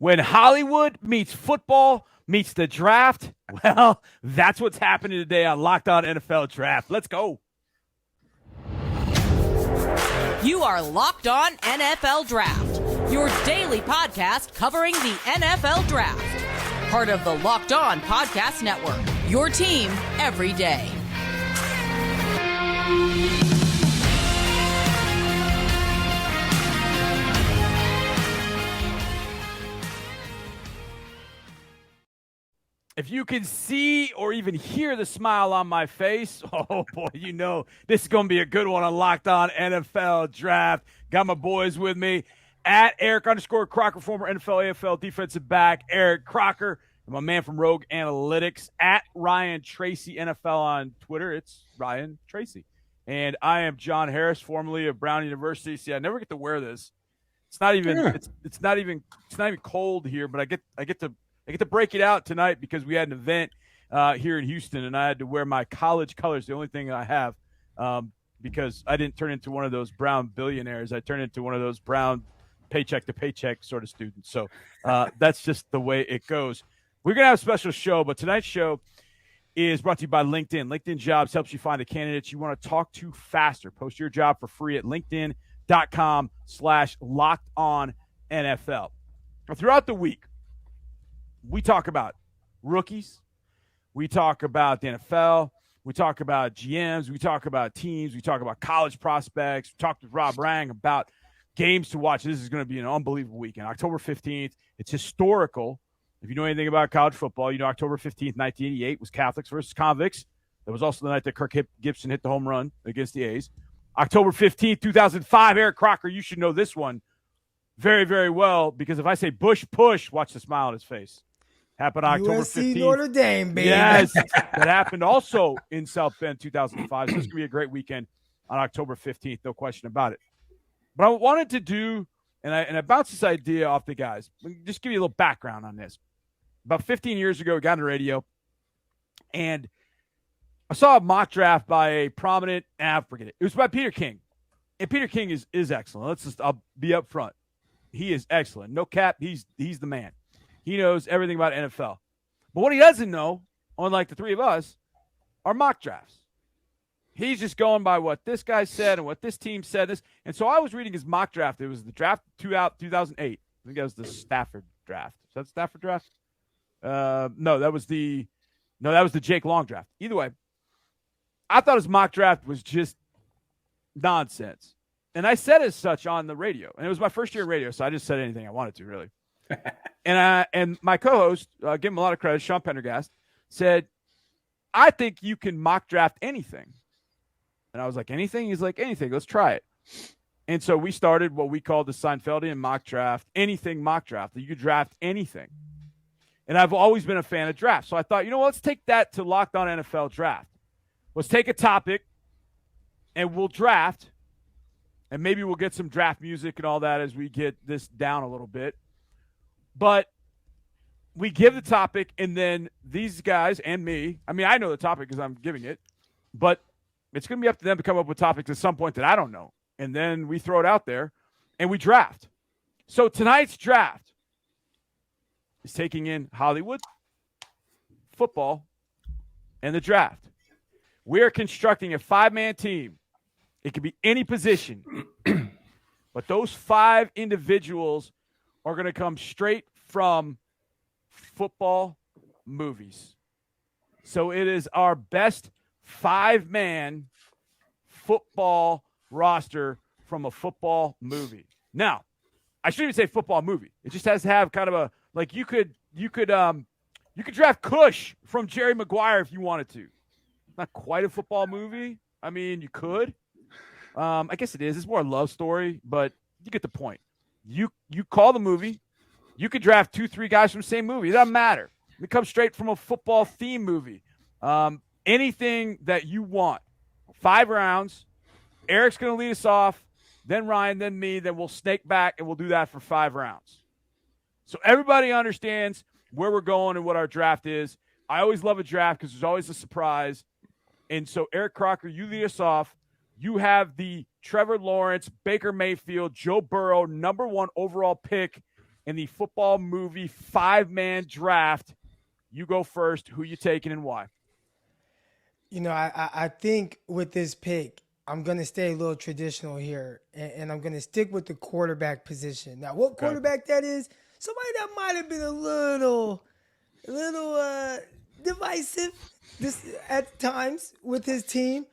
When Hollywood meets football meets the draft, well, that's what's happening today on Locked On NFL Draft. Let's go. You are Locked On NFL Draft, your daily podcast covering the NFL Draft. Part of the Locked On Podcast Network, your team every day. If you can see or even hear the smile on my face, oh boy, you know this is going to be a good one on Locked On NFL Draft. Got my boys with me at Eric_Crocker, former NFL, AFL defensive back, Eric Crocker, and my man from Rogue Analytics at Ryan Tracy NFL on Twitter. It's Ryan Tracy. And I am John Harris, formerly of Brown University. See, I never get to wear this. It's not even it's not even cold here, but I get to break it out tonight because we had an event here in Houston, and I had to wear my college colors, the only thing I have, because I didn't turn into one of those Brown billionaires. I turned into one of those Brown paycheck-to-paycheck sort of students. So that's just the way it goes. We're going to have a special show, but tonight's show is brought to you by LinkedIn. LinkedIn Jobs helps you find the candidates you want to talk to faster. Post your job for free at linkedin.com/lockedonnfl. Throughout the week, we talk about rookies. We talk about the NFL. We talk about GMs. We talk about teams. We talk about college prospects. We talked with Rob Rang about games to watch. This is going to be an unbelievable weekend. October 15th. It's historical. If you know anything about college football, you know October 15th, 1988 was Catholics versus convicts. That was also the night that Kirk Gibson hit the home run against the A's. October 15th, 2005, Eric Crocker, you should know this one very, very well, because if I say Bush push, watch the smile on his face. Happened on October 15th. Notre Dame, baby. Yes, that happened also in South Bend, 2005. So this is going to be a great weekend on October 15th, no question about it. But I wanted to do, and I bounced this idea off the guys. Just give you a little background on this. About 15 years ago, we got on the radio, and I saw a mock draft by a prominent, forget it. It was by Peter King. And Peter King is excellent. I'll be up front. He is excellent. No cap, he's the man. He knows everything about NFL. But what he doesn't know, unlike the three of us, are mock drafts. He's just going by what this guy said and what this team said. And so I was reading his mock draft. It was the draft 2008. I think that was the Stafford draft. Is that the Stafford draft? No, that was the Jake Long draft. Either way, I thought his mock draft was just nonsense. And I said as such on the radio. And it was my first year in radio, so I just said anything I wanted to, really. And my co-host, give him a lot of credit, Sean Pendergast, said, I think you can mock draft anything. And I was like, anything? He's like, anything. Let's try it. And so we started what we called the Seinfeldian mock draft, anything mock draft. You could draft anything. And I've always been a fan of drafts. So I thought, you know what? Let's take that to Locked On NFL Draft. Let's take a topic, and we'll draft. And maybe we'll get some draft music and all that as we get this down a little bit. But we give the topic, and then these guys and me, I mean, I know the topic because I'm giving it, but it's going to be up to them to come up with topics at some point that I don't know. And then we throw it out there, and we draft. So tonight's draft is taking in Hollywood, football, and the draft. We are constructing a 5-man team. It could be any position. But those 5 individuals are going to come straight from football movies. So it is our best 5-man football roster from a football movie. Now, I shouldn't even say football movie. It just has to have kind of a, like, you could draft Cush from Jerry Maguire if you wanted to. Not quite a football movie. I mean, you could. I guess it is. It's more a love story, but you get the point. You call the movie. You could draft 2-3 guys from the same movie. It doesn't matter. It comes straight from a football theme movie. Anything that you want. 5 rounds. Eric's going to lead us off. Then Ryan, then me. Then we'll snake back, and we'll do that for 5 rounds. So everybody understands where we're going and what our draft is. I always love a draft because there's always a surprise. And so, Eric Crocker, you lead us off. You have the Trevor Lawrence, Baker Mayfield, Joe Burrow, #1 overall pick in the football movie 5-man draft. You go first. Who you taking and why? I think with this pick, I'm going to stay a little traditional here, and I'm going to stick with the quarterback position. Now, what quarterback that is, somebody that might have been a little divisive at times with his team,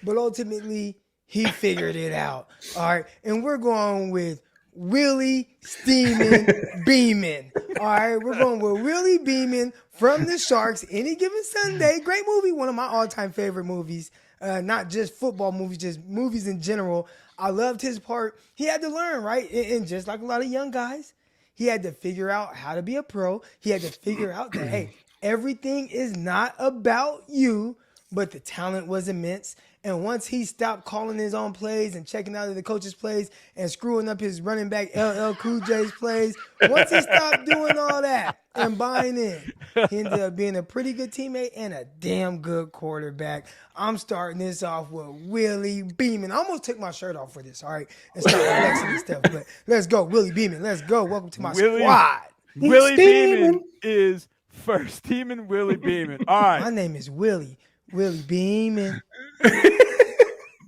but ultimately he figured it out. All right, and we're going with Willie Beaman. All right, we're going with Willie Beaman from the Sharks. Any Given Sunday, great movie, one of my all-time favorite movies. Not just football movies, just movies in general. I loved his part. He had to learn, right? And just like a lot of young guys, he had to figure out how to be a pro. He had to figure out that, hey, everything is not about you, but the talent was immense. And once he stopped calling his own plays and checking out of the coach's plays and screwing up his running back LL Cool J's plays, once he stopped doing all that and buying in, he ended up being a pretty good teammate and a damn good quarterback. I'm starting this off with Willie Beaman. I almost took my shirt off for this, all right, and start flexing and stuff. But let's go, Willie Beaman. Let's go. Welcome to my squad. Willie Beaman is first. Teaming Willie Beaman. All right. My name is Willie Beaman.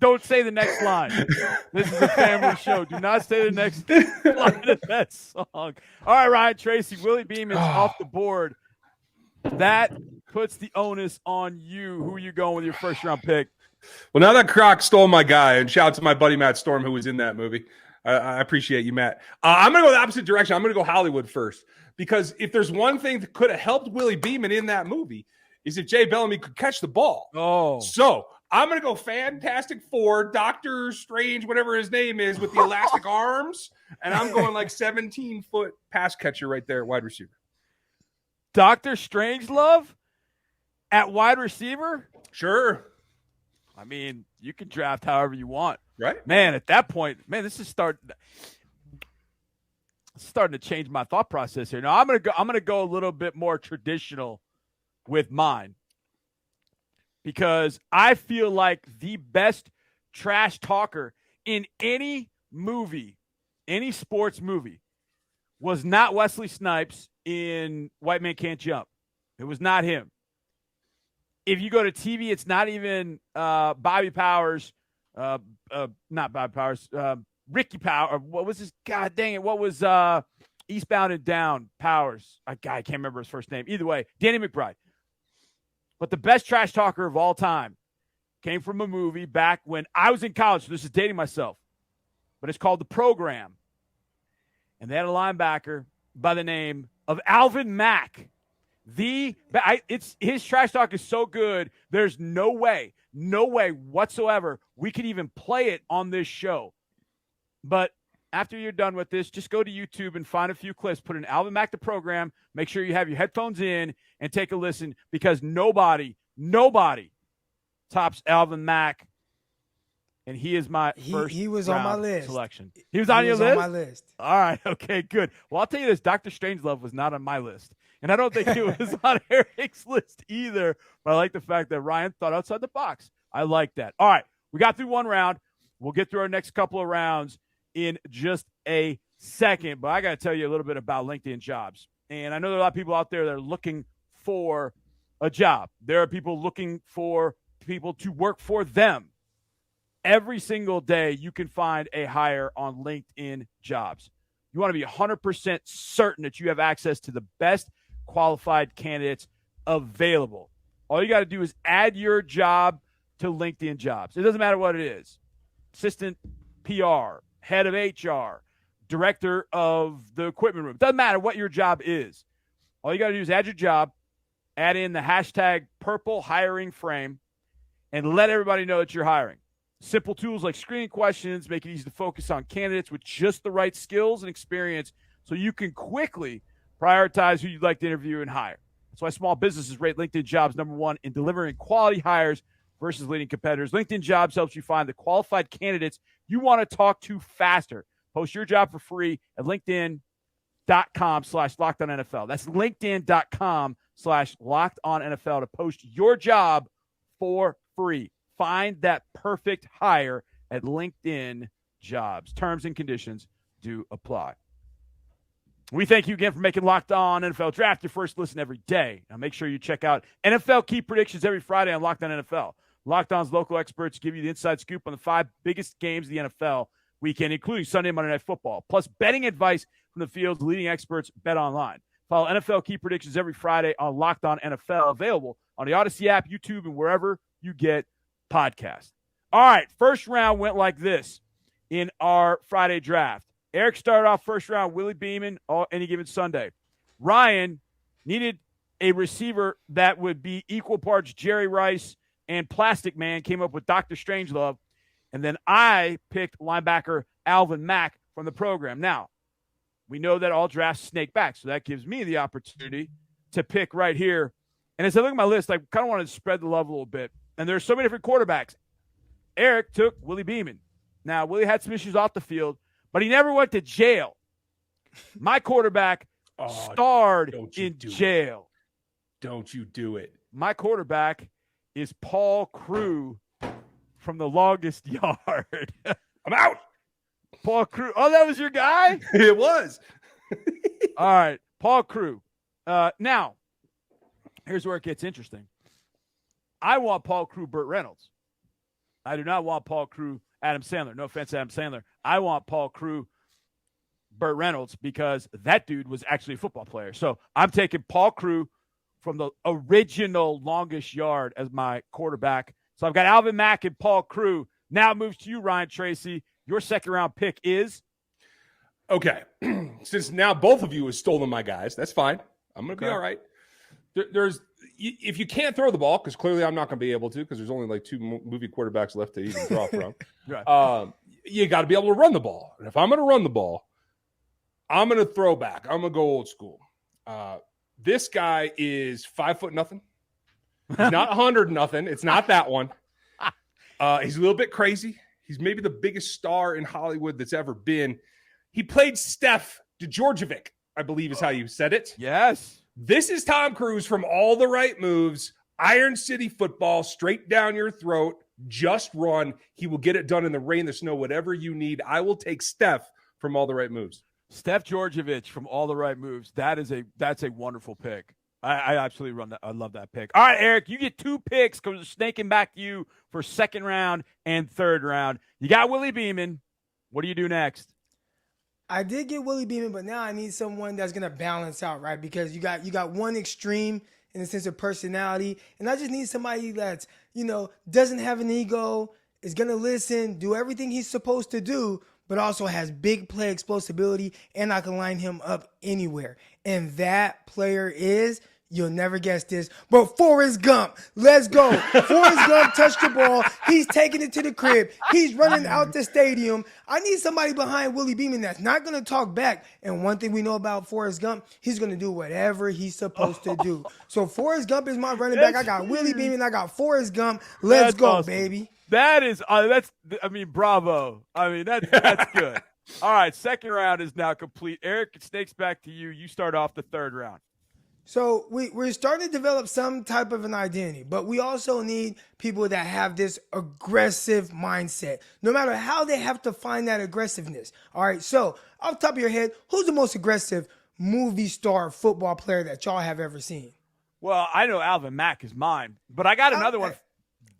Don't say the next line. This is a family show. Do not say the next line of that song. All right, Ryan Tracy, Willie Beaman's off the board. That puts the onus on you. Who are you going with your first-round pick? Well, now that Croc stole my guy, and shout out to my buddy Matt Storm, who was in that movie. I appreciate you, Matt. I'm going to go the opposite direction. I'm going to go Hollywood first. Because if there's one thing that could have helped Willie Beaman in that movie, is if Jay Bellamy could catch the ball. Oh. So I'm going to go Fantastic Four, Doctor Strange, whatever his name is, with the elastic arms. And I'm going like 17-foot pass catcher right there at wide receiver. Dr. Strangelove at wide receiver? Sure. I mean, you can draft however you want. Right. Man, at that point, this is starting to change my thought process here. Now, I'm going to go a little bit more traditional with mine, because I feel like the best trash talker in any movie, any sports movie, was not Wesley Snipes in White Man Can't Jump. It was not him. If you go to TV, it's not even Bobby Powers, not Bobby Powers, Ricky Powers. What was his? God dang it! What was Eastbound and Down Powers? I can't remember his first name. Either way, Danny McBride. But the best trash talker of all time came from a movie back when I was in college. So this is dating myself. But it's called The Program. And they had a linebacker by the name of Alvin Mack. His trash talk is so good, there's no way whatsoever we could even play it on this show. But after you're done with this, just go to YouTube and find a few clips. Put in Alvin Mack, The Program. Make sure you have your headphones in and take a listen, because nobody tops Alvin Mack. And he is my first he was on my list. Selection. He was on your list? On my list. All right. Okay, good. Well, I'll tell you this. Dr. Strangelove was not on my list. And I don't think it was on Eric's list either. But I like the fact that Ryan thought outside the box. I like that. All right. We got through one round. We'll get through our next couple of rounds in just a second. But I got to tell you a little bit about LinkedIn Jobs. And I know there are a lot of people out there that are looking for a job. There are people looking for people to work for them. Every single day, you can find a hire on LinkedIn Jobs. You want to be 100% certain that you have access to the best qualified candidates available. All you got to do is add your job to LinkedIn Jobs. It doesn't matter what it is. Assistant PR, head of HR, director of the equipment room. It doesn't matter what your job is. All you got to do is add your job, add in the hashtag purple hiring frame, and let everybody know that you're hiring. Simple tools like screening questions make it easy to focus on candidates with just the right skills and experience so you can quickly prioritize who you'd like to interview and hire. That's why small businesses rate LinkedIn Jobs #1 in delivering quality hires versus leading competitors. LinkedIn Jobs helps you find the qualified candidates you want to talk to faster. Post your job for free at LinkedIn.com/LockedOnNFL. That's LinkedIn.com/LockedOnNFL to post your job for free. Find that perfect hire at LinkedIn Jobs. Terms and conditions do apply. We thank you again for making Locked On NFL Draft your first listen every day. Now make sure you check out NFL Key Predictions every Friday on Locked On NFL. Locked On's local experts give you the inside scoop on the 5 biggest games of the NFL weekend, including Sunday and Monday Night Football, plus betting advice from the field's leading experts, BetOnline. Follow NFL Key Predictions every Friday on Locked On NFL, available on the Odyssey app, YouTube, and wherever you get podcasts. All right, first round went like this in our Friday draft. Eric started off first round, Willie Beaman, any given Sunday. Ryan needed a receiver that would be equal parts Jerry Rice and Plastic Man, came up with Dr. Strangelove. And then I picked linebacker Alvin Mack from the program. Now, we know that all drafts snake back, so that gives me the opportunity to pick right here. And as I look at my list, I kind of wanted to spread the love a little bit. And there's so many different quarterbacks. Eric took Willie Beaman. Now, Willie had some issues off the field, but he never went to jail. My quarterback starred in jail. Don't you do it. My quarterback is Paul Crewe from The Longest Yard. I'm out. Paul Crewe. Oh, that was your guy? It was. All right, Paul Crewe. Now, here's where it gets interesting. I want Paul Crewe, Burt Reynolds. I do not want Paul Crewe, Adam Sandler. No offense, Adam Sandler. I want Paul Crewe, Burt Reynolds, because that dude was actually a football player. So I'm taking Paul Crewe from the original Longest Yard as my quarterback. So I've got Alvin Mack and Paul Crewe. Now it moves to you, Ryan Tracy. Your second-round pick is? Okay. Since now both of you have stolen my guys, that's fine. I'm going to be all right. If you can't throw the ball, because clearly I'm not going to be able to, because there's only like 2 movie quarterbacks left to even draw from. Right. You got to be able to run the ball. And if I'm going to run the ball, I'm going to throw back. I'm going to go old school. This guy is 5 foot nothing. He's not 100 nothing. It's not that one. He's a little bit crazy. He's maybe the biggest star in Hollywood that's ever been. He played Steph DeGeorgievich, I believe is how you said it. Yes. This is Tom Cruise from All the Right Moves. Iron City football, straight down your throat. Just run. He will get it done in the rain, the snow, whatever you need. I will take Steph from All the Right Moves. Steph Georgievich from All the Right Moves. That's a wonderful pick. I absolutely run that. I love that pick. All right, Eric, you get 2 picks because snaking back to you for second round and third round. You got Willie Beaman. What do you do next? I did get Willie Beaman, but now I need someone that's gonna balance out, right? Because you got one extreme in the sense of personality, and I just need somebody that's, doesn't have an ego, is gonna listen, do everything he's supposed to do, but also has big play explosibility, and I can line him up anywhere. And that player is, you'll never guess this, but Forrest Gump. Let's go. Forrest Gump touched the ball. He's taking it to the crib. He's running out the stadium. I need somebody behind Willie Beaman that's not going to talk back. And one thing we know about Forrest Gump, he's going to do whatever he's supposed to do. So Forrest Gump is my running back. I got Willie Beaman. I got Forrest Gump. Let's go, awesome. Baby. That is, bravo. That's good. All right, second round is now complete. Eric, it snakes back to you. You start off the third round. So we're starting to develop some type of an identity, but we also need people that have this aggressive mindset, no matter how they have to find that aggressiveness. All right, so off the top of your head, who's the most aggressive movie star football player that y'all have ever seen? Well, I know Alvin Mack is mine, but I got another one.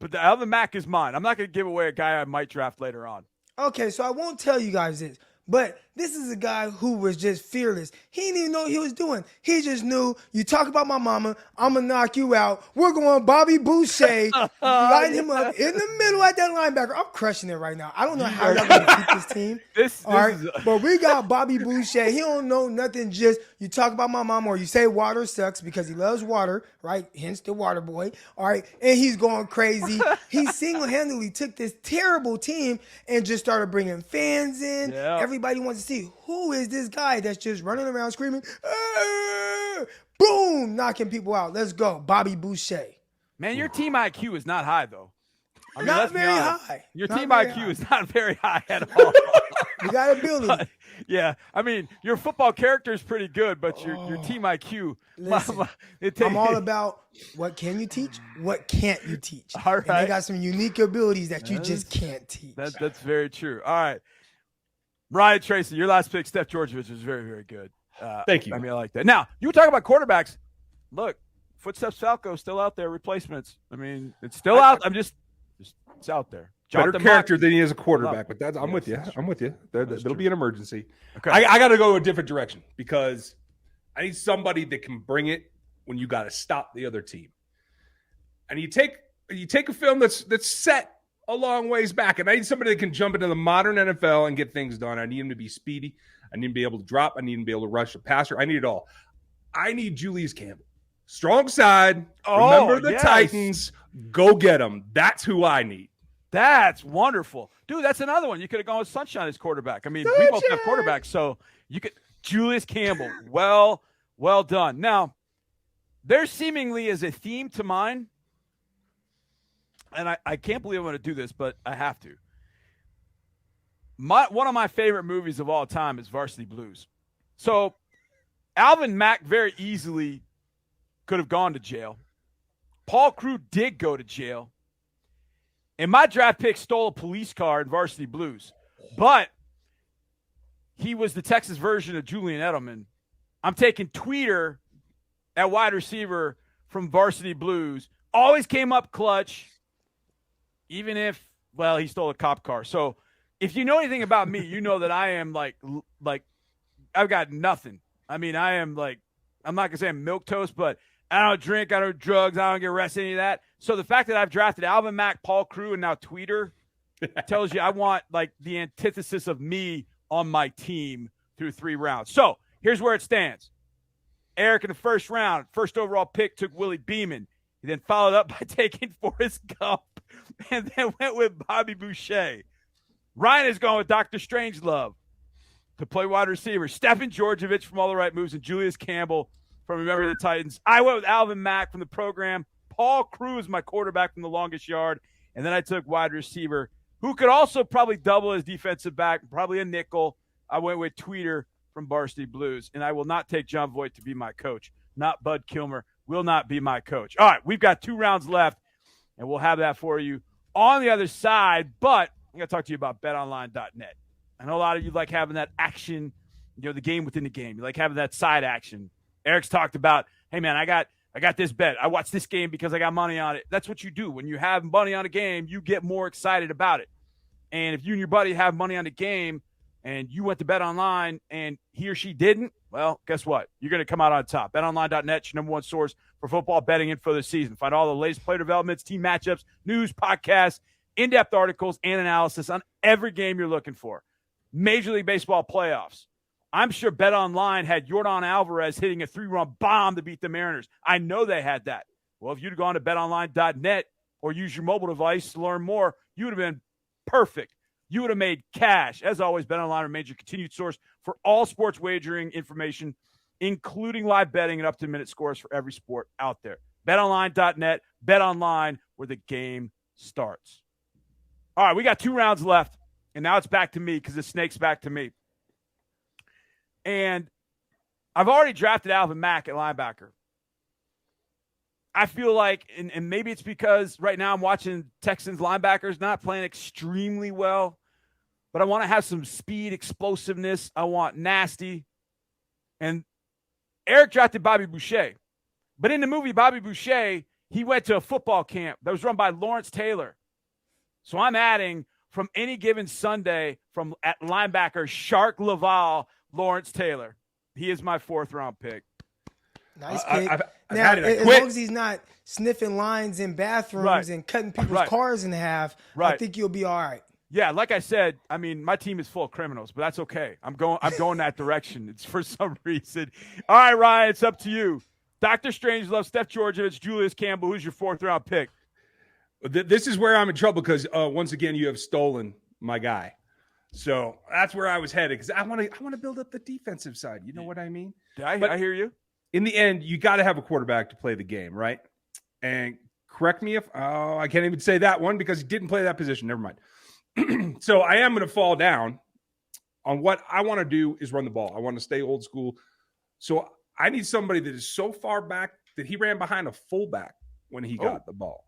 But the Alvin Mack is mine. I'm not going to give away a guy I might draft later on. Okay, so I won't tell you guys this, but this is a guy who was just fearless. He didn't even know what he was doing. He just knew, you talk about my mama, I'm going to knock you out. We're going Bobby Boucher, line him up in the middle at that linebacker. I'm crushing it right now. I don't know how y'all going to keep this team. But we got Bobby Boucher. He don't know nothing, just you talk about my mama or you say water sucks because he loves water, right? Hence the water boy, all right? And he's going crazy. He single-handedly took this terrible team and just started bringing fans in. Yeah. Everybody wants to see, who is this guy that's just running around screaming, boom, knocking people out. Let's go, Bobby Boucher. Man, your team IQ is not high, though. Not very high. Your team IQ is not very high at all. You got ability. Yeah, your football character is pretty good, but your team IQ. Listen, I'm all about what can you teach, what can't you teach. All right. And they got some unique abilities that you just can't teach. That's very true. All right. Ryan Tracy, your last pick, Steph Georgievich, was very, very good. Thank you. I mean, I like that. Now, you were talking about quarterbacks. Look, Footsteps Falco still out there, replacements. I mean, it's still out. It's out there. Better character than he is a quarterback, but I'm with you. I'm with you. That'll be an emergency. Okay. I got to go a different direction because I need somebody that can bring it when you got to stop the other team. And you take a film that's set a long ways back, and I need somebody that can jump into the modern NFL and get things done. I need him to be speedy. I need him to be able to drop. I need him to be able to rush a passer. I need it all. I need Julius Campbell. Strong side. Remember the Titans. Go get him. That's who I need. That's wonderful. Dude, that's another one. You could have gone with Sunshine as quarterback. I mean, we both have quarterbacks, so you could – Julius Campbell. Well done. Now, there seemingly is a theme to mine, and I can't believe I'm going to do this, but I have to. One of my favorite movies of all time is Varsity Blues. So Alvin Mack very easily could have gone to jail. Paul Crewe did go to jail. And my draft pick stole a police car in Varsity Blues. But he was the Texas version of Julian Edelman. I'm taking Tweeter at wide receiver from Varsity Blues. Always came up clutch, even if, well, he stole a cop car. So if you know anything about me, you know that I am like I've got nothing. I mean, I am like, I'm not going to say I'm milquetoast, but I don't drink, I don't do drugs, I don't get arrested, any of that. So the fact that I've drafted Alvin Mack, Paul Crewe, and now Tweeter tells you I want like the antithesis of me on my team through 3 rounds. So here's where it stands. Eric in the first round, first overall pick, took Willie Beaman. He then followed up by taking Forrest Gump and then went with Bobby Boucher. Ryan is going with Dr. Strangelove to play wide receiver. Stephen Georgievich from All the Right Moves and Julius Campbell from Remember the Titans. I went with Alvin Mack from the program. Paul Crewe is my quarterback from the longest yard. And then I took wide receiver, who could also probably double as defensive back, probably a nickel. I went with Tweeter from Varsity Blues. And I will not take John Voight to be my coach. Not Bud Kilmer. Will not be my coach. All right, we've got 2 rounds left, and we'll have that for you on the other side. But I'm going to talk to you about betonline.net. I know a lot of you like having that action, the game within the game. You like having that side action. Eric's talked about, hey, man, I got this bet. I watched this game because I got money on it. That's what you do. When you have money on a game, you get more excited about it. And if you and your buddy have money on the game and you went to BetOnline and he or she didn't, well, guess what? You're going to come out on top. BetOnline.net, your #1 source for football betting info this season. Find all the latest player developments, team matchups, news, podcasts, in-depth articles, and analysis on every game you're looking for. Major League Baseball playoffs. I'm sure BetOnline had Yordan Alvarez hitting a 3-run bomb to beat the Mariners. I know they had that. Well, if you'd gone to betonline.net or use your mobile device to learn more, you would have been perfect. You would have made cash. As always, BetOnline remains your continued source for all sports wagering information, including live betting and up-to-minute scores for every sport out there. BetOnline.net, BetOnline, where the game starts. All right, we got 2 rounds left, and now it's back to me because the snake's back to me. And I've already drafted Alvin Mack at linebacker. I feel like, and maybe it's because right now I'm watching Texans linebackers not playing extremely well, but I want to have some speed, explosiveness. I want nasty. And Eric drafted Bobby Boucher. But in the movie Bobby Boucher, he went to a football camp that was run by Lawrence Taylor. So I'm adding from any given Sunday at linebacker, Shark Laval, Lawrence Taylor. He is my 4th round pick. Nice pick. Now, as long as he's not sniffing lines in bathrooms and cutting people's cars in half, I think you'll be all right. Yeah, like I said, I mean, my team is full of criminals, but that's okay. I'm going that direction. It's for some reason. All right, Ryan, it's up to you. Dr. Strangelove, Steph Georgievich, Julius Campbell. Who's your 4th round pick? This is where I'm in trouble because once again you have stolen my guy. So that's where I was headed because I want to build up the defensive side. You know what I mean? I hear you. In the end, you got to have a quarterback to play the game, right? And correct me if I can't even say that one because he didn't play that position. Never mind. So I am going to fall down on what I want to do is run the ball. I want to stay old school. So I need somebody that is so far back that he ran behind a fullback when he got the ball.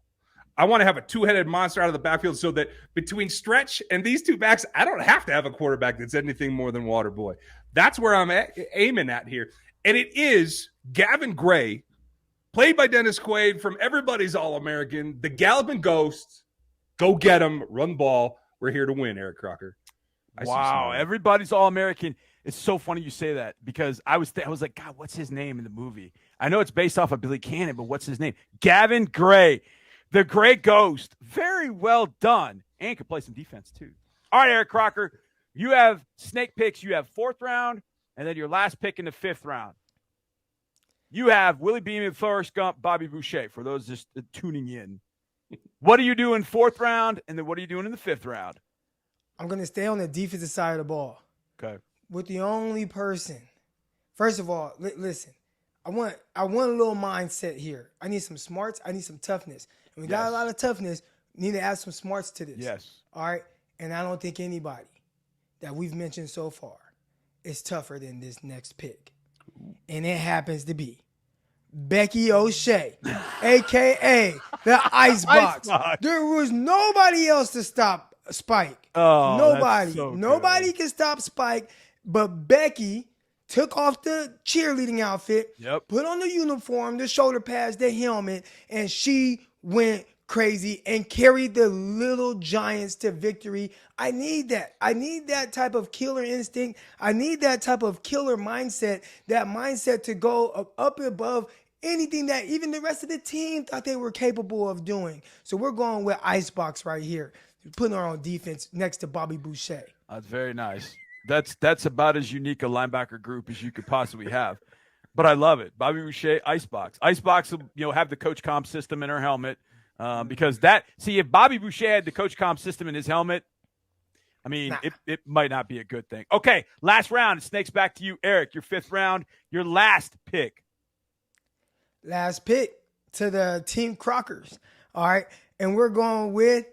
I want to have a two-headed monster out of the backfield so that between Stretch and these two backs, I don't have to have a quarterback that's anything more than water boy. That's where I'm aiming at here. And it is Gavin Gray, played by Dennis Quaid from Everybody's All-American, the Galloping Ghost. Go get him, run ball. We're here to win, Eric Crocker. Wow, Everybody's All-American. It's so funny you say that because I was like, God, what's his name in the movie? I know it's based off of Billy Cannon, but what's his name? Gavin Gray. The Gray Ghost. Very well done. And can play some defense, too. All right, Eric Crocker. You have snake picks. You have 4th round, and then your last pick in the 5th round. You have Willie Beaman, Forrest Gump, Bobby Boucher, for those just tuning in. What are you doing 4th round, and then what are you doing in the 5th round? I'm going to stay on the defensive side of the ball. Okay. With the only person. First of all, listen. I want a little mindset here. I need some smarts. I need some toughness. And we got a lot of toughness. We need to add some smarts to this. Yes. All right? And I don't think anybody that we've mentioned so far is tougher than this next pick. And it happens to be Becky O'Shea, a.k.a. the Icebox. There was nobody else to stop Spike. Oh, nobody. That's so Nobody good. can stop Spike, but Becky took off the cheerleading outfit, put on the uniform, the shoulder pads, the helmet, and she went crazy and carried the little Giants to victory. I need that. I need that type of killer instinct. I need that type of killer mindset, that mindset to go up above anything that even the rest of the team thought they were capable of doing. So we're going with Icebox right here, putting her on defense next to Bobby Boucher. That's very nice. That's about as unique a linebacker group as you could possibly have. But I love it. Bobby Boucher, Icebox. Icebox will have the coach comp system in her helmet. Because if Bobby Boucher had the coach comp system in his helmet, I mean, it might not be a good thing. Okay, last round. It snakes back to you, Eric. Your 5th round, your last pick. Last pick to the Team Crockers. All right. And we're going with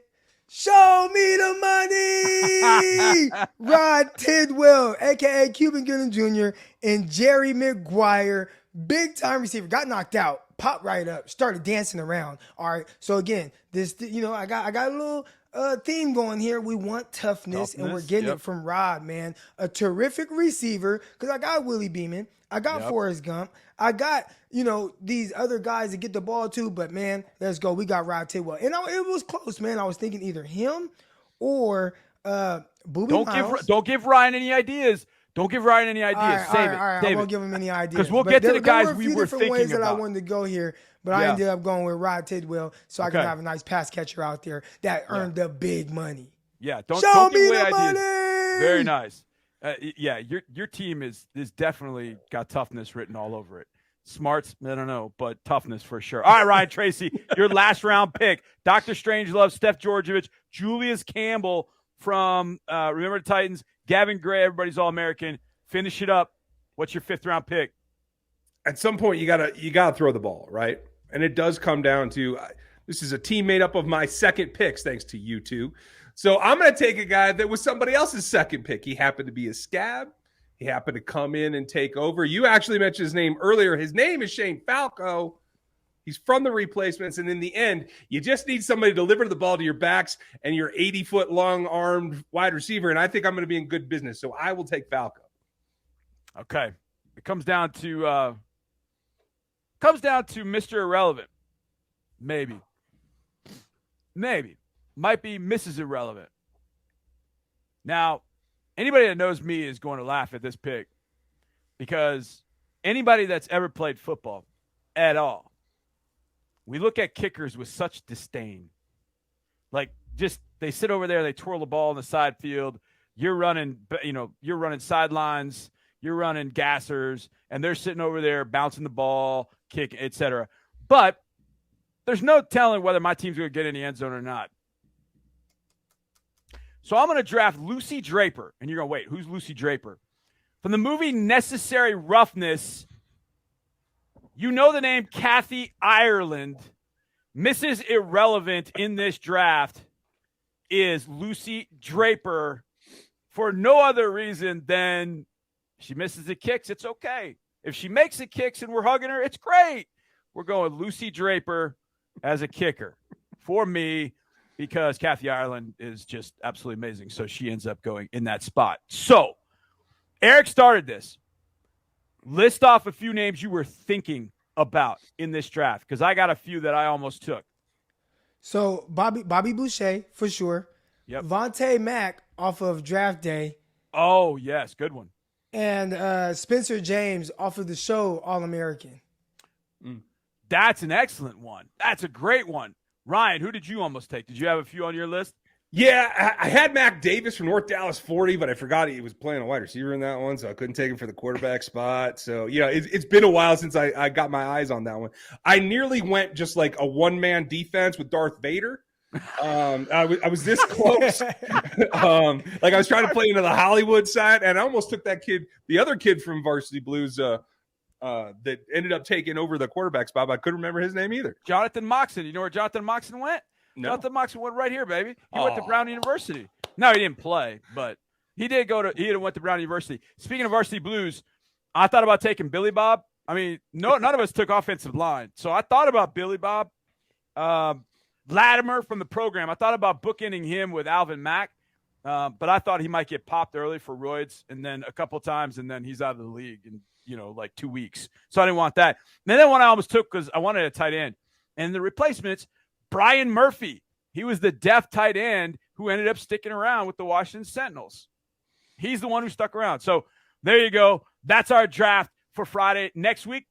Show Me the Money. Rod Tidwell, a.k.a. Cuban Gooding Jr. and Jerry Mcguire. Big time receiver. Got knocked out. Popped right up. Started dancing around. All right. So, again, this, I got a little theme going here. We want toughness and we're getting it from Rod, man. A terrific receiver because I got Willie Beaman. I got Forrest Gump. I got, these other guys to get the ball to, but, man, let's go. We got Rod Tidwell. And it was close, man. I was thinking either him or Booby Miles. Don't give Ryan any ideas. Don't give Ryan any ideas. Save it. All right. I won't give him any ideas. Because we'll get to the guys we were thinking about. There were a few different ways that I wanted to go here, but I ended up going with Rod Tidwell so I can have a nice pass catcher out there that earned the big money. Yeah. Don't give away the ideas. Money! Very nice. Your team is definitely got toughness written all over it. Smarts, I don't know, but toughness for sure. All right, Ryan Tracy, your last round pick. Dr. Strangelove, Steph Georgievich, Julius Campbell from Remember the Titans, Gavin Gray, Everybody's All-American. Finish it up. What's your 5th round pick? At some point, you gotta throw the ball, right? And it does come down to this is a team made up of my second picks, thanks to you two. So I'm going to take a guy that was somebody else's second pick. He happened to be a scab. He happened to come in and take over. You actually mentioned his name earlier. His name is Shane Falco. He's from the replacements. And in the end, you just need somebody to deliver the ball to your backs and your 80-foot long-armed wide receiver. And I think I'm going to be in good business. So I will take Falco. Okay. It comes down to Mr. Irrelevant. Maybe. Might be Mrs. Irrelevant. Now, anybody that knows me is going to laugh at this pick because anybody that's ever played football at all, we look at kickers with such disdain. Like, just they sit over there, they twirl the ball in the side field. You're running sidelines, you're running gassers, and they're sitting over there bouncing the ball, kick, etc. But there's no telling whether my team's going to get in the end zone or not. So I'm going to draft Lucy Draper. And you're going, wait, who's Lucy Draper? From the movie Necessary Roughness, you know the name Kathy Ireland. Mrs. Irrelevant in this draft is Lucy Draper for no other reason than she misses the kicks, it's okay. If she makes the kicks and we're hugging her, it's great. We're going Lucy Draper as a kicker for me because Kathy Ireland is just absolutely amazing. So she ends up going in that spot. So Eric started this. List off a few names you were thinking about in this draft because I got a few that I almost took. So Bobby Boucher for sure. Yep. Vontae Mack off of draft day. Oh, yes. Good one. And Spencer James off of the show All-American. That's an excellent one. That's a great one. Ryan, who did you almost take? Did you have a few on your list? Yeah, I had Mac Davis from North Dallas 40, but I forgot he was playing a wide receiver in that one, so I couldn't take him for the quarterback spot. So, it's been a while since I got my eyes on that one. I nearly went just like a one-man defense with Darth Vader. I was this close. I was trying to play into the Hollywood side, and I almost took that kid, the other kid from Varsity Blues, that ended up taking over the quarterback spot, but I couldn't remember his name either. Jonathan Moxon. You know where Jonathan Moxon went? No. Jonathan Moxon went right here, baby. He went to Brown University. No, he didn't play, but he went to Brown University. Speaking of Varsity Blues, I thought about taking Billy Bob. I mean, none of us took offensive line. So I thought about Billy Bob. Latimer from the program. I thought about bookending him with Alvin Mack, but I thought he might get popped early for roids and then a couple times, and then he's out of the league in, like 2 weeks. So I didn't want that. And then one I almost took because I wanted a tight end. And the replacements, Brian Murphy. He was the deaf tight end who ended up sticking around with the Washington Sentinels. He's the one who stuck around. So there you go. That's our draft for Friday. Next week,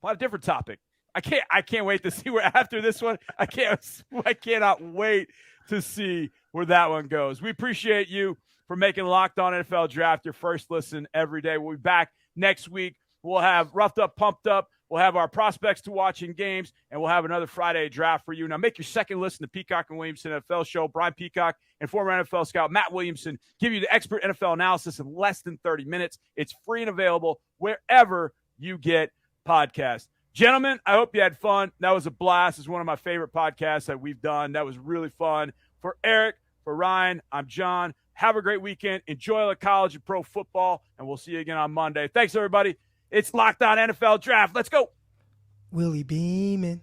we'll have a different topic. I can't wait to see where after this one. I cannot wait to see where that one goes. We appreciate you for making Locked On NFL Draft your first listen every day. We'll be back next week. We'll have Roughed Up, Pumped Up. We'll have our prospects to watch in games, and we'll have another Friday draft for you. Now, make your second listen to Peacock and Williamson NFL show. Brian Peacock and former NFL scout Matt Williamson give you the expert NFL analysis in less than 30 minutes. It's free and available wherever you get podcasts. Gentlemen, I hope you had fun. That was a blast. It's one of my favorite podcasts that we've done. That was really fun. For Eric, for Ryan, I'm John. Have a great weekend. Enjoy the college and pro football, and we'll see you again on Monday. Thanks, everybody. It's Locked On NFL Draft. Let's go. Willie Beaman.